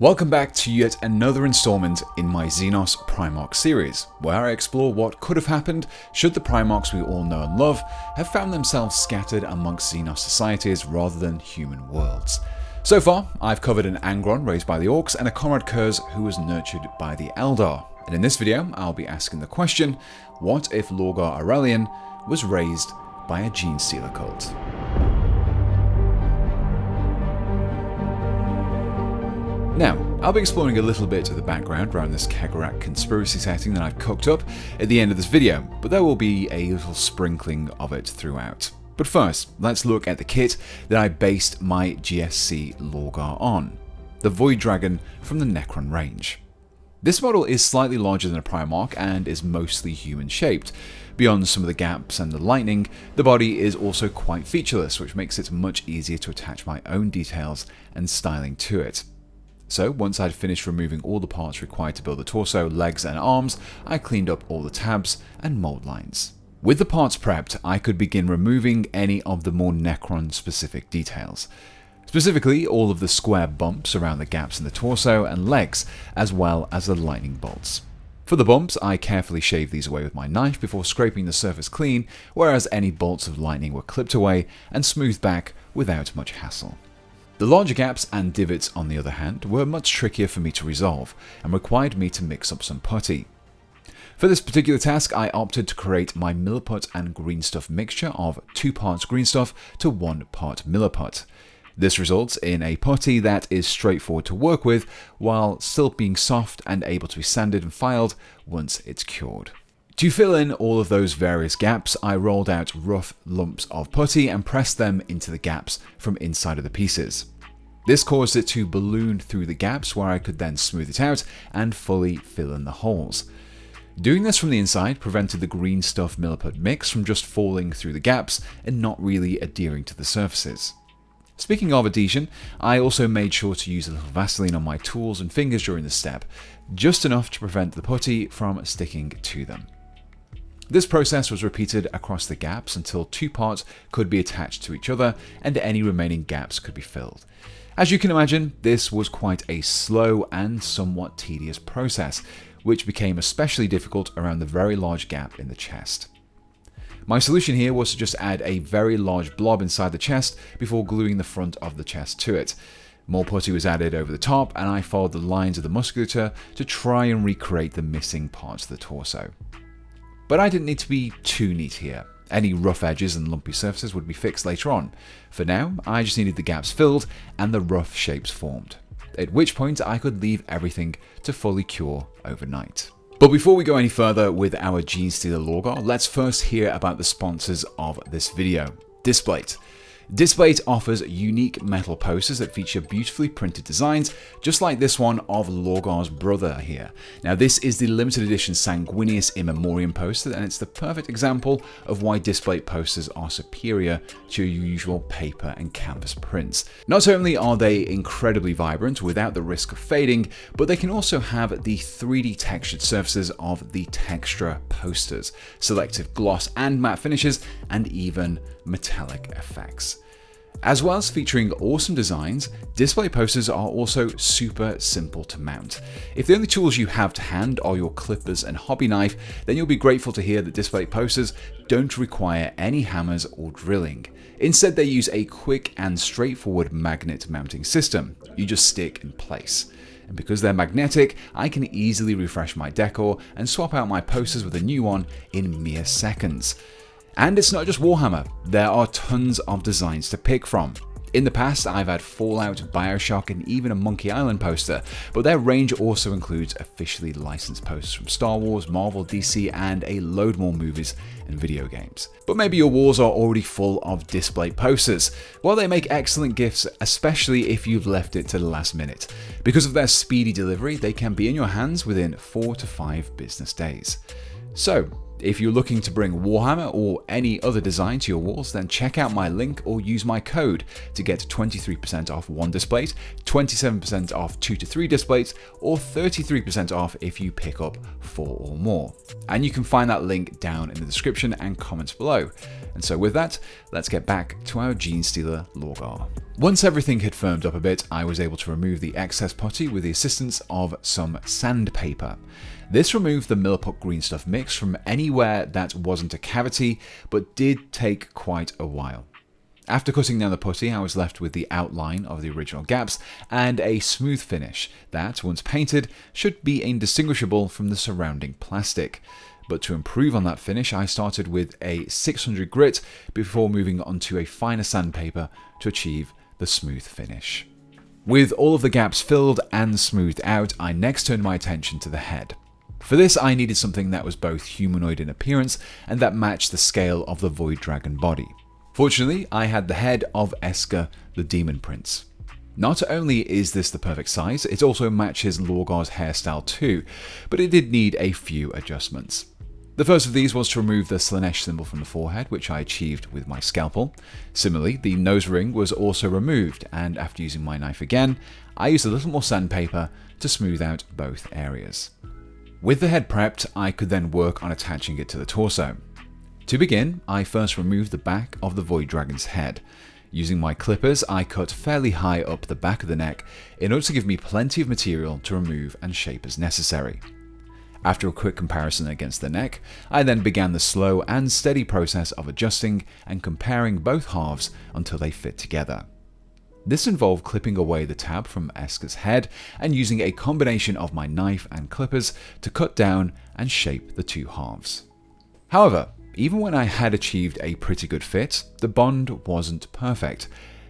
Welcome back to yet another installment in my Xenos Primarch series, where I explore what could have happened should the Primarchs we all know and love have found themselves scattered amongst Xenos societies rather than human worlds. So far, I've covered an Angron raised by the Orcs and a Comrade Curse who was nurtured by the Eldar, and in this video I'll be asking the question, what if Lorgar Aurelian was raised by a Genestealer Cult? Now, I'll be exploring a little bit of the background around this Kagarak conspiracy setting that I've cooked up at the end of this video, but there will be a little sprinkling of it throughout. But first, let's look at the kit that I based my GSC Lorgar on, the Void Dragon from the Necron range. This model is slightly larger than a Primarch and is mostly human shaped. Beyond some of the gaps and the lightning, the body is also quite featureless, which makes it much easier to attach my own details and styling to it. So once I'd finished removing all the parts required to build the torso, legs and arms, I cleaned up all the tabs and mold lines. With the parts prepped, I could begin removing any of the more Necron specific details. Specifically, all of the square bumps around the gaps in the torso and legs, as well as the lightning bolts. For the bumps, I carefully shaved these away with my knife before scraping the surface clean, whereas any bolts of lightning were clipped away and smoothed back without much hassle. The larger gaps and divots, on the other hand, were much trickier for me to resolve and required me to mix up some putty. For this particular task, I opted to create my Milliput and green stuff mixture of 2 parts green stuff to 1 part Milliput. This results in a putty that is straightforward to work with while still being soft and able to be sanded and filed once it's cured. To fill in all of those various gaps, I rolled out rough lumps of putty and pressed them into the gaps from inside of the pieces. This caused it to balloon through the gaps where I could then smooth it out and fully fill in the holes. Doing this from the inside prevented the green stuff Milliput mix from just falling through the gaps and not really adhering to the surfaces. Speaking of adhesion, I also made sure to use a little Vaseline on my tools and fingers during the step, just enough to prevent the putty from sticking to them. This process was repeated across the gaps until 2 parts could be attached to each other and any remaining gaps could be filled. As you can imagine, this was quite a slow and somewhat tedious process, which became especially difficult around the very large gap in the chest. My solution here was to just add a very large blob inside the chest before gluing the front of the chest to it. More putty was added over the top and I followed the lines of the musculature to try and recreate the missing parts of the torso. But I didn't need to be too neat here. Any rough edges and lumpy surfaces would be fixed later on. For now, I just needed the gaps filled and the rough shapes formed, at which point I could leave everything to fully cure overnight. But before we go any further with our Genestealer Lorgar, let's first hear about the sponsors of this video, Displate. Displate offers unique metal posters that feature beautifully printed designs, just like this one of Lorgar's brother here. Now this is the limited edition Sanguinius In Memoriam poster, and it's the perfect example of why Displate posters are superior to your usual paper and canvas prints. Not only are they incredibly vibrant without the risk of fading, but they can also have the 3D textured surfaces of the Textra posters, selective gloss and matte finishes, and even metallic effects. As well as featuring awesome designs, Displate posters are also super simple to mount. If the only tools you have to hand are your clippers and hobby knife, then you'll be grateful to hear that Displate posters don't require any hammers or drilling. Instead, they use a quick and straightforward magnet mounting system. You just stick in place. And because they're magnetic, I can easily refresh my decor and swap out my posters with a new one in mere seconds. And it's not just Warhammer, there are tons of designs to pick from. In the past, I've had Fallout, Bioshock, and even a Monkey Island poster, but their range also includes officially licensed posters from Star Wars, Marvel, DC, and a load more movies and video games. But maybe your walls are already full of Displate posters. Well, they make excellent gifts, especially if you've left it to the last minute. Because of their speedy delivery, they can be in your hands within 4 to 5 business days. So, If you're looking to bring Warhammer or any other design to your walls, then check out my link or use my code to get 23% off 1 displate, 27% off 2 to 3 displays, or 33% off if you pick up 4 or more. And you can find that link down in the description and comments below. And so with that, let's get back to our Genestealer Lorgar. Once everything had firmed up a bit, I was able to remove the excess putty with the assistance of some sandpaper. This removed the Milliput green stuff mix from anywhere that wasn't a cavity, but did take quite a while. After cutting down the putty, I was left with the outline of the original gaps and a smooth finish that, once painted, should be indistinguishable from the surrounding plastic. But to improve on that finish, I started with a 600 grit before moving on to a finer sandpaper to achieve the smooth finish. With all of the gaps filled and smoothed out, I next turned my attention to the head. For this, I needed something that was both humanoid in appearance and that matched the scale of the Void Dragon body. Fortunately, I had the head of Esker, the Demon Prince. Not only is this the perfect size, it also matches Lorgar's hairstyle too, but it did need a few adjustments. The first of these was to remove the Syll'Esske symbol from the forehead, which I achieved with my scalpel. Similarly, the nose ring was also removed, and after using my knife again, I used a little more sandpaper to smooth out both areas. With the head prepped, I could then work on attaching it to the torso. To begin, I first removed the back of the Void Dragon's head. Using my clippers, I cut fairly high up the back of the neck in order to give me plenty of material to remove and shape as necessary. After a quick comparison against the neck, I then began the slow and steady process of adjusting and comparing both halves until they fit together. This involved clipping away the tab from Esker's head and using a combination of my knife and clippers to cut down and shape the two halves. However, even when I had achieved a pretty good fit, the bond wasn't perfect.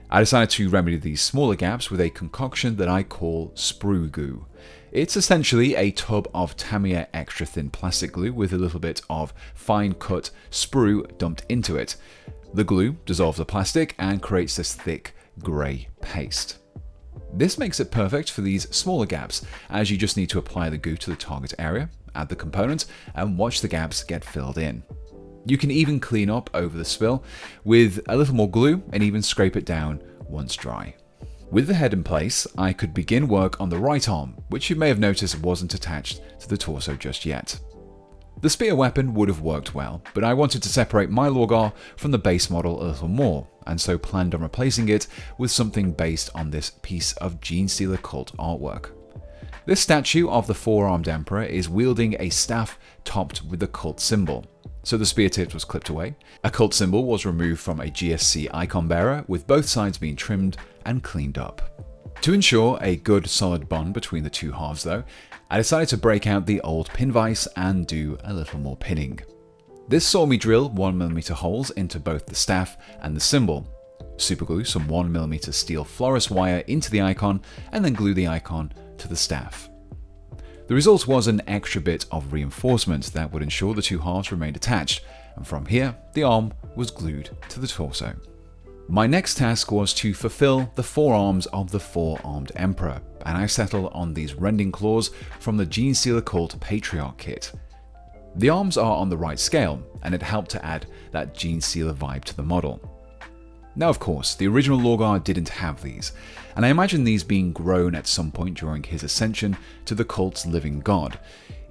I decided to remedy these smaller gaps with a concoction that I call Sprue Goo. It's essentially a tub of Tamiya extra thin plastic glue with a little bit of fine cut sprue dumped into it. The glue dissolves the plastic and creates this thick grey paste. This makes it perfect for these smaller gaps, as you just need to apply the goo to the target area, add the component, and watch the gaps get filled in. You can even clean up over the spill with a little more glue and even scrape it down once dry. With the head in place, I could begin work on the right arm, which you may have noticed wasn't attached to the torso just yet. The spear weapon would have worked well, but I wanted to separate my Lorgar from the base model a little more, and so planned on replacing it with something based on this piece of Genestealer Cult artwork. This statue of the four-armed Emperor is wielding a staff topped with the cult symbol. So the spear tip was clipped away, a cult symbol was removed from a GSC icon bearer, with both sides being trimmed and cleaned up. To ensure a good solid bond between the two halves though, I decided to break out the old pin vise and do a little more pinning. This saw me drill 1mm holes into both the staff and the symbol, superglue some 1mm steel fluorescent wire into the icon, and then glue the icon to the staff. The result was an extra bit of reinforcement that would ensure the two halves remained attached, and from here, the arm was glued to the torso. My next task was to fulfill the forearms of the four-armed Emperor, and I settled on these rending claws from the Genestealer Cult Patriarch kit. The arms are on the right scale, and it helped to add that Genestealer vibe to the model. Now of course, the original Lorgar didn't have these, and I imagine these being grown at some point during his ascension to the cult's living god,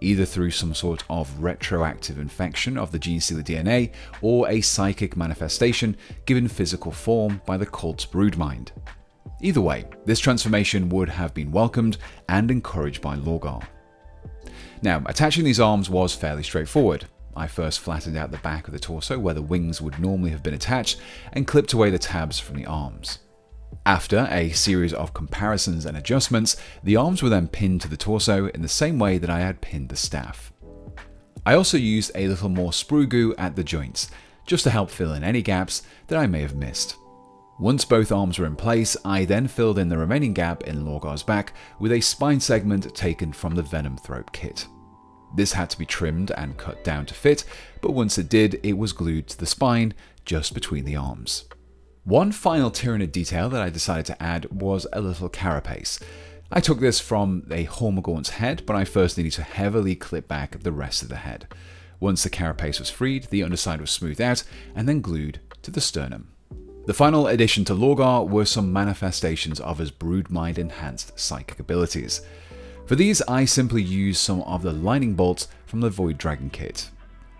either through some sort of retroactive infection of the Genestealer DNA or a psychic manifestation given physical form by the cult's broodmind. Either way, this transformation would have been welcomed and encouraged by Lorgar. Now, attaching these arms was fairly straightforward. I first flattened out the back of the torso where the wings would normally have been attached and clipped away the tabs from the arms. After a series of comparisons and adjustments, the arms were then pinned to the torso in the same way that I had pinned the staff. I also used a little more sprue goo at the joints, just to help fill in any gaps that I may have missed. Once both arms were in place, I then filled in the remaining gap in Lorgar's back with a spine segment taken from the Venomthrope kit. This had to be trimmed and cut down to fit, but once it did, it was glued to the spine just between the arms. One final Tyranid detail that I decided to add was a little carapace. I took this from a Hormagaunt's head, but I first needed to heavily clip back the rest of the head. Once the carapace was freed, the underside was smoothed out and then glued to the sternum. The final addition to Lorgar were some manifestations of his broodmind enhanced psychic abilities. For these, I simply used some of the lightning bolts from the Void Dragon kit.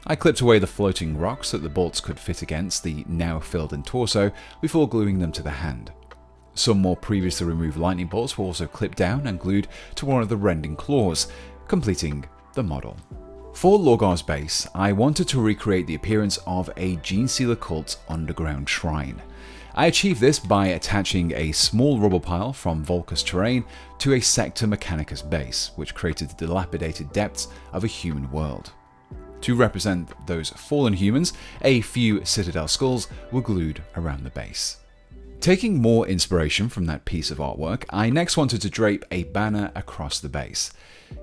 I clipped away the floating rocks that the bolts could fit against the now filled in torso before gluing them to the hand. Some more previously removed lightning bolts were also clipped down and glued to one of the rending claws, completing the model. For Lorgar's base, I wanted to recreate the appearance of a Genestealer Cult underground shrine. I achieved this by attaching a small rubble pile from Volca's terrain to a Sector Mechanicus base, which created the dilapidated depths of a human world. To represent those fallen humans, a few Citadel Skulls were glued around the base. Taking more inspiration from that piece of artwork, I next wanted to drape a banner across the base.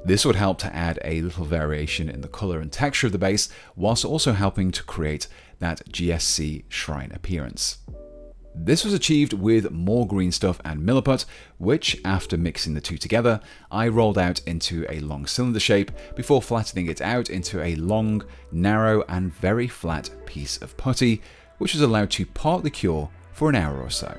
This would help to add a little variation in the colour and texture of the base, whilst also helping to create that GSC shrine appearance. This was achieved with more green stuff and milliput, which, after mixing the two together, I rolled out into a long cylinder shape before flattening it out into a long, narrow and very flat piece of putty, which was allowed to partly cure for an hour or so.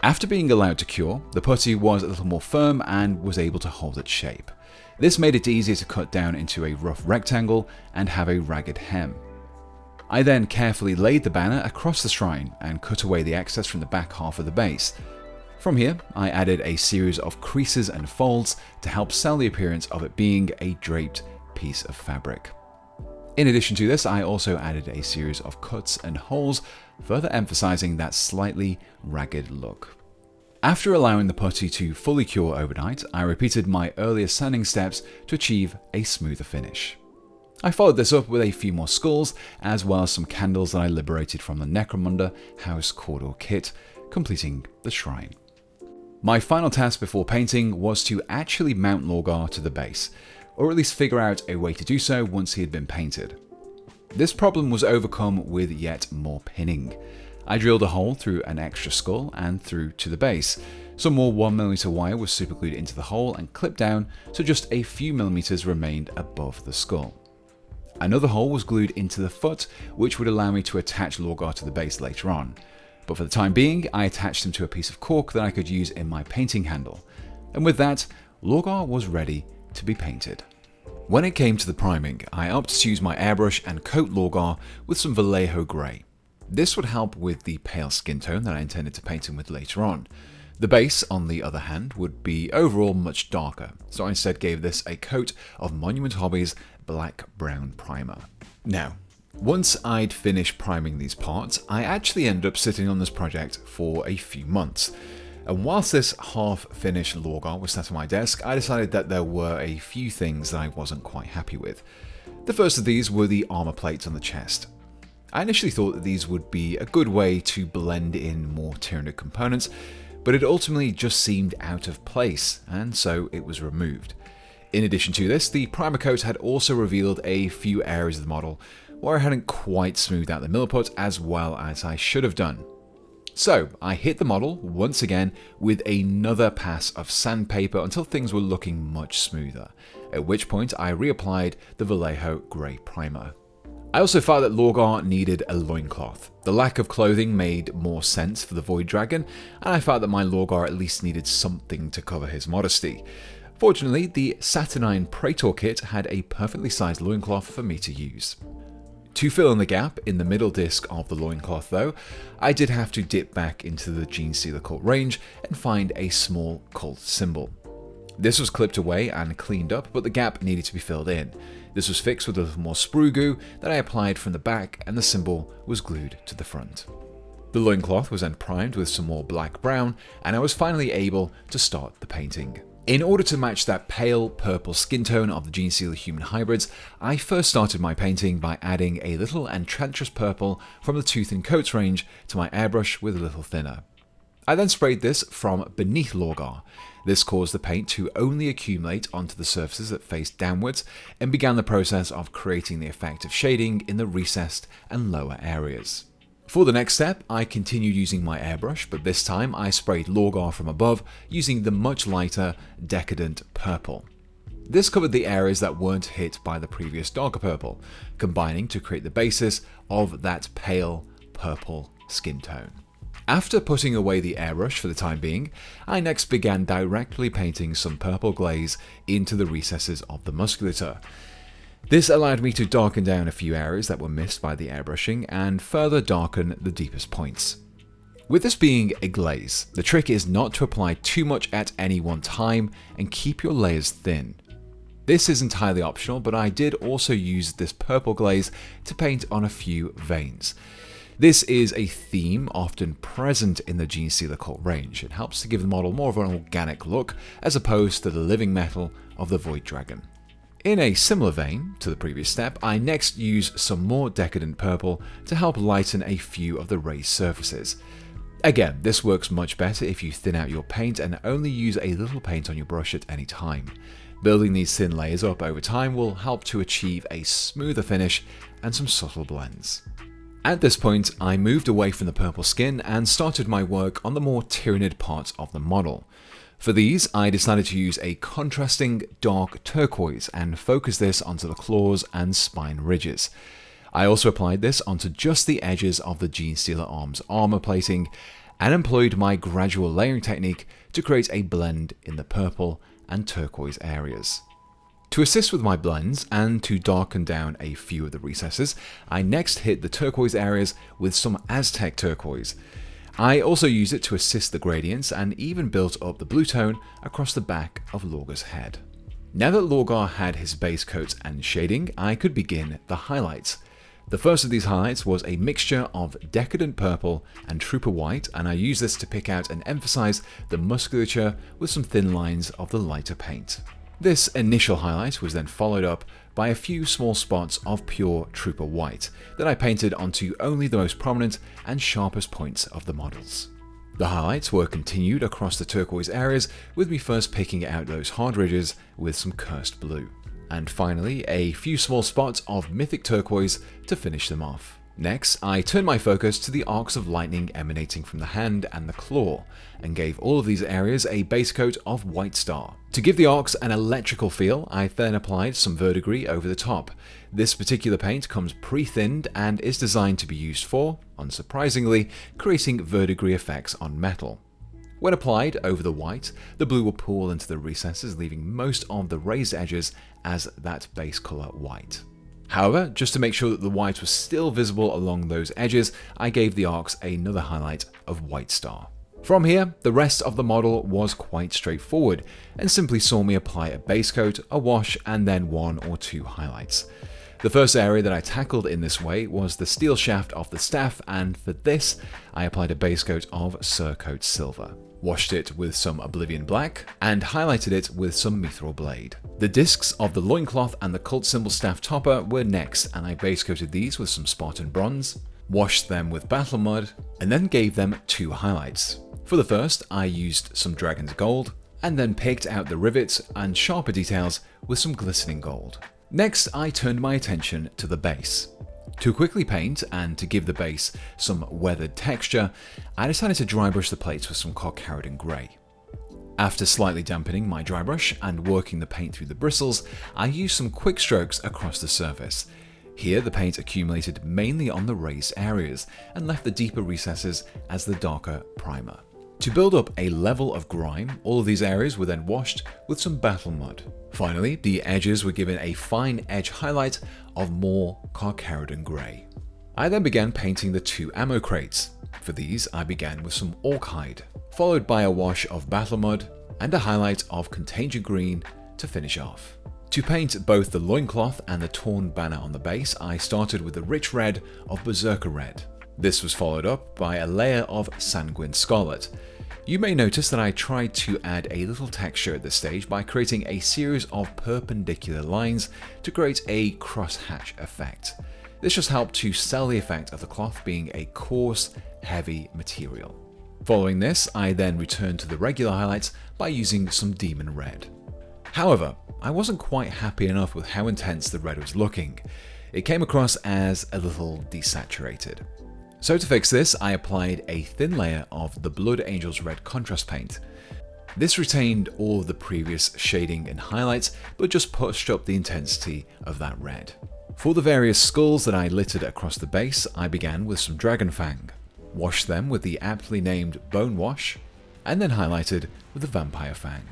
After being allowed to cure, the putty was a little more firm and was able to hold its shape. This made it easier to cut down into a rough rectangle and have a ragged hem. I then carefully laid the banner across the shrine and cut away the excess from the back half of the base. From here, I added a series of creases and folds to help sell the appearance of it being a draped piece of fabric. In addition to this, I also added a series of cuts and holes, further emphasizing that slightly ragged look. After allowing the putty to fully cure overnight, I repeated my earlier sanding steps to achieve a smoother finish. I followed this up with a few more skulls, as well as some candles that I liberated from the Necromunda House Cawdor kit, completing the shrine. My final task before painting was to actually mount Lorgar to the base, or at least figure out a way to do so once he had been painted. This problem was overcome with yet more pinning. I drilled a hole through an extra skull and through to the base. Some more 1mm wire was superglued into the hole and clipped down, so just a few millimeters remained above the skull. Another hole was glued into the foot, which would allow me to attach Lorgar to the base later on. But for the time being, I attached him to a piece of cork that I could use in my painting handle. And with that, Lorgar was ready to be painted. When it came to the priming, I opted to use my airbrush and coat Lorgar with some Vallejo Grey. This would help with the pale skin tone that I intended to paint him with later on. The base, on the other hand, would be overall much darker, so I instead gave this a coat of Monument Hobbies black-brown primer. Now, once I'd finished priming these parts, I actually ended up sitting on this project for a few months. And whilst this half-finished Lorgar was sat on my desk, I decided that there were a few things that I wasn't quite happy with. The first of these were the armor plates on the chest. I initially thought that these would be a good way to blend in more Tyranid components, but it ultimately just seemed out of place, and so it was removed. In addition to this, the primer coat had also revealed a few areas of the model where I hadn't quite smoothed out the milliput as well as I should have done. So I hit the model once again with another pass of sandpaper until things were looking much smoother, at which point I reapplied the Vallejo Grey primer. I also felt that Lorgar needed a loincloth. The lack of clothing made more sense for the Void Dragon, and I felt that my Lorgar at least needed something to cover his modesty. Fortunately, the Saturnine Praetor kit had a perfectly sized loincloth for me to use. To fill in the gap in the middle disc of the loincloth though, I did have to dip back into the Genestealer Cult range and find a small cult symbol. This was clipped away and cleaned up, but the gap needed to be filled in. This was fixed with a little more sprue goo that I applied from the back, and the symbol was glued to the front. The loincloth was then primed with some more black-brown, and I was finally able to start the painting. In order to match that pale purple skin tone of the Genestealer human hybrids, I first started my painting by adding a little Enchantress Purple from the Tooth and Coats range to my airbrush with a little thinner. I then sprayed this from beneath Lorgar. This caused the paint to only accumulate onto the surfaces that faced downwards and began the process of creating the effect of shading in the recessed and lower areas. For the next step, I continued using my airbrush, but this time I sprayed Lorgar from above using the much lighter Decadent Purple. This covered the areas that weren't hit by the previous darker purple, combining to create the basis of that pale purple skin tone. After putting away the airbrush for the time being, I next began directly painting some purple glaze into the recesses of the musculature. This allowed me to darken down a few areas that were missed by the airbrushing and further darken the deepest points. With this being a glaze, the trick is not to apply too much at any one time and keep your layers thin. This is entirely optional, but I did also use this purple glaze to paint on a few veins. This is a theme often present in the Genestealer Cult range. It helps to give the model more of an organic look as opposed to the living metal of the Void Dragon. In a similar vein to the previous step, I next use some more Decadent Purple to help lighten a few of the raised surfaces. Again, this works much better if you thin out your paint and only use a little paint on your brush at any time. Building these thin layers up over time will help to achieve a smoother finish and some subtle blends. At this point, I moved away from the purple skin and started my work on the more Tyranid parts of the model. For these, I decided to use a contrasting dark turquoise and focus this onto the claws and spine ridges. I also applied this onto just the edges of the Genestealer arm's armor plating and employed my gradual layering technique to create a blend in the purple and turquoise areas. To assist with my blends and to darken down a few of the recesses, I next hit the turquoise areas with some Aztec turquoise. I also used it to assist the gradients and even built up the blue tone across the back of Lorgar's head. Now that Lorgar had his base coat and shading, I could begin the highlights. The first of these highlights was a mixture of Decadent Purple and Trooper White, and I used this to pick out and emphasize the musculature with some thin lines of the lighter paint. This initial highlight was then followed up by a few small spots of pure Trooper White that I painted onto only the most prominent and sharpest points of the models. The highlights were continued across the turquoise areas, with me first picking out those hard ridges with some cursed blue. And finally, a few small spots of Mythic Turquoise to finish them off. Next, I turned my focus to the arcs of lightning emanating from the hand and the claw, and gave all of these areas a base coat of White Star. To give the arcs an electrical feel, I then applied some verdigris over the top. This particular paint comes pre-thinned and is designed to be used for, unsurprisingly, creating verdigris effects on metal. When applied over the white, the blue will pool into the recesses, leaving most of the raised edges as that base color white. However, just to make sure that the white was still visible along those edges, I gave the arcs another highlight of White Star. From here, the rest of the model was quite straightforward, and simply saw me apply a base coat, a wash, and then one or two highlights. The first area that I tackled in this way was the steel shaft of the staff, and for this, I applied a base coat of Surcoat Silver, washed it with some Oblivion Black, and highlighted it with some Mythril Blade. The discs of the loincloth and the cult symbol staff topper were next, and I base coated these with some Spartan Bronze, washed them with Battle Mud, and then gave them two highlights. For the first, I used some Dragon's Gold, and then picked out the rivets and sharper details with some Glistening Gold. Next, I turned my attention to the base. To quickly paint and to give the base some weathered texture, I decided to drybrush the plates with some Carcharadon Grey. After slightly dampening my drybrush and working the paint through the bristles, I used some quick strokes across the surface. Here, the paint accumulated mainly on the raised areas and left the deeper recesses as the darker primer. To build up a level of grime, all of these areas were then washed with some Battle Mud. Finally, the edges were given a fine edge highlight of more Carcharadon Grey. I then began painting the two ammo crates. For these, I began with some Orc Hide, followed by a wash of Battle Mud and a highlight of Contagion Green to finish off. To paint both the loincloth and the torn banner on the base, I started with the rich red of Berserker Red. This was followed up by a layer of Sanguine Scarlet. You may notice that I tried to add a little texture at this stage by creating a series of perpendicular lines to create a crosshatch effect. This just helped to sell the effect of the cloth being a coarse, heavy material. Following this, I then returned to the regular highlights by using some Demon Red. However, I wasn't quite happy enough with how intense the red was looking. It came across as a little desaturated. So to fix this, I applied a thin layer of the Blood Angels Red contrast paint. This retained all the previous shading and highlights, but just pushed up the intensity of that red. For the various skulls that I littered across the base, I began with some Dragon Fang, washed them with the aptly named Bone Wash, and then highlighted with the Vampire Fang.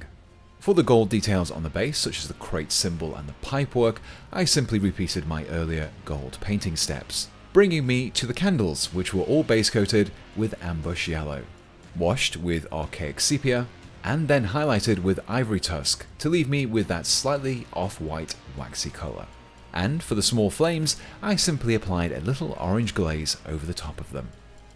For the gold details on the base, such as the crate symbol and the pipework, I simply repeated my earlier gold painting steps, bringing me to the candles, which were all base coated with Ambush Yellow, washed with Archaic Sepia, and then highlighted with Ivory Tusk to leave me with that slightly off-white waxy colour. And for the small flames, I simply applied a little orange glaze over the top of them.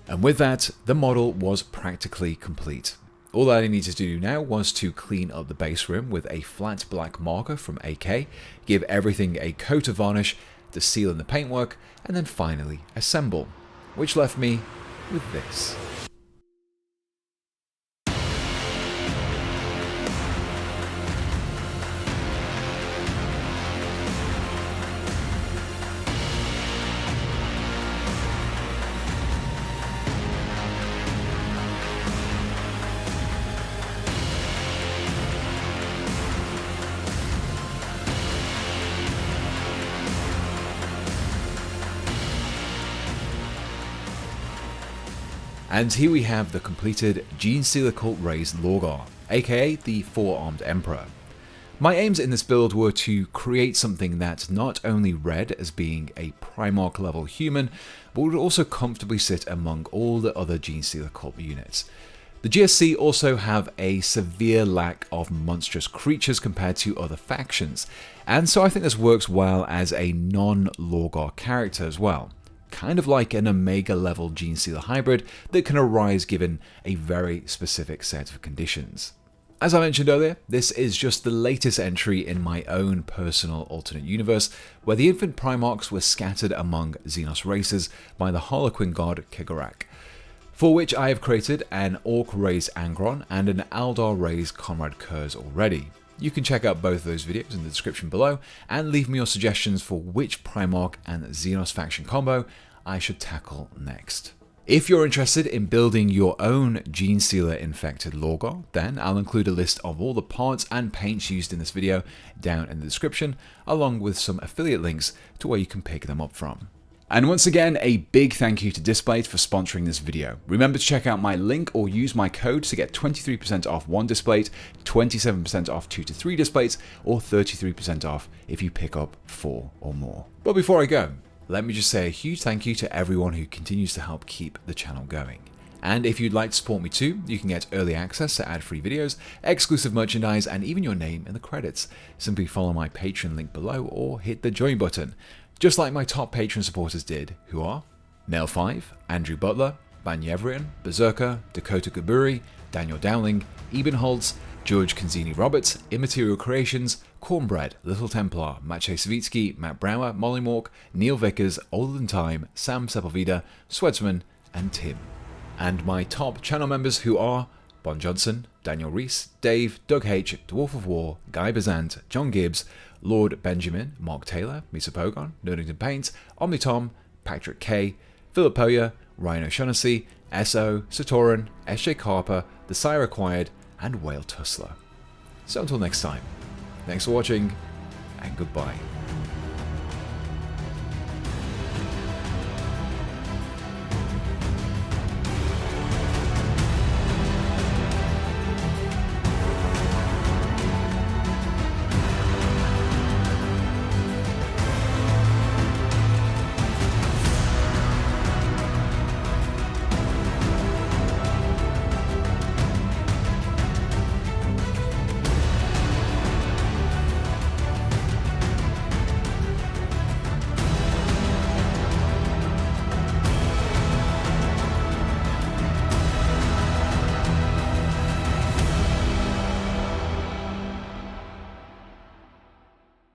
And with that, the model was practically complete. All that I needed to do now was to clean up the base rim with a flat black marker from AK, give everything a coat of varnish to seal in the paintwork, and then finally assemble, which left me with this. And here we have the completed Genestealer Cult raised Lorgar, aka the Four-Armed Emperor. My aims in this build were to create something that not only read as being a Primarch level human, but would also comfortably sit among all the other Genestealer Cult units. The GSC also have a severe lack of monstrous creatures compared to other factions, and so I think this works well as a non-Lorgar character as well. Kind of like an Omega level Genestealer hybrid that can arise given a very specific set of conditions. As I mentioned earlier, this is just the latest entry in my own personal alternate universe, where the infant Primarchs were scattered among Xenos races by the Harlequin god Cawdor, for which I have created an Orc raised Angron and an Aldar raised Conrad Kurz already. You can check out both of those videos in the description below and leave me your suggestions for which Primarch and Xenos faction combo I should tackle next. If you're interested in building your own Genestealer infected Lorgar, then I'll include a list of all the parts and paints used in this video down in the description, along with some affiliate links to where you can pick them up from. And once again, a big thank you to Displate for sponsoring this video. Remember to check out my link or use my code to get 23% off one Displate, 27% off 2 to 3 Displates, or 33% off if you pick up 4 or more. But before I go, let me just say a huge thank you to everyone who continues to help keep the channel going. And if you'd like to support me too, you can get early access to ad-free videos, exclusive merchandise, and even your name in the credits. Simply follow my Patreon link below or hit the join button, just like my top Patreon supporters did, who are Nail5, Andrew Butler, Banyevrian, Berserker, Dakota Gaburi, Daniel Dowling, Eben Holtz, George Kanzini Roberts, Immaterial Creations, Cornbread, Little Templar, Maciej Savitsky, Matt Brower, Molly Mork, Neil Vickers, Older Than Time, Sam Sepulveda, Swedsman, and Tim. And my top channel members who are Bon Johnson, Daniel Reese, Dave, Doug H, Dwarf of War, Guy Bazant, John Gibbs, Lord Benjamin, Mark Taylor, Misa Pogon, Nerdington Paints, Omnitom, Patrick K, Philip Poyer, Ryan O'Shaughnessy, S.O., Satoran, S.J. Carper, The Sire Acquired, and Whale Tussler. So until next time, thanks for watching, and goodbye.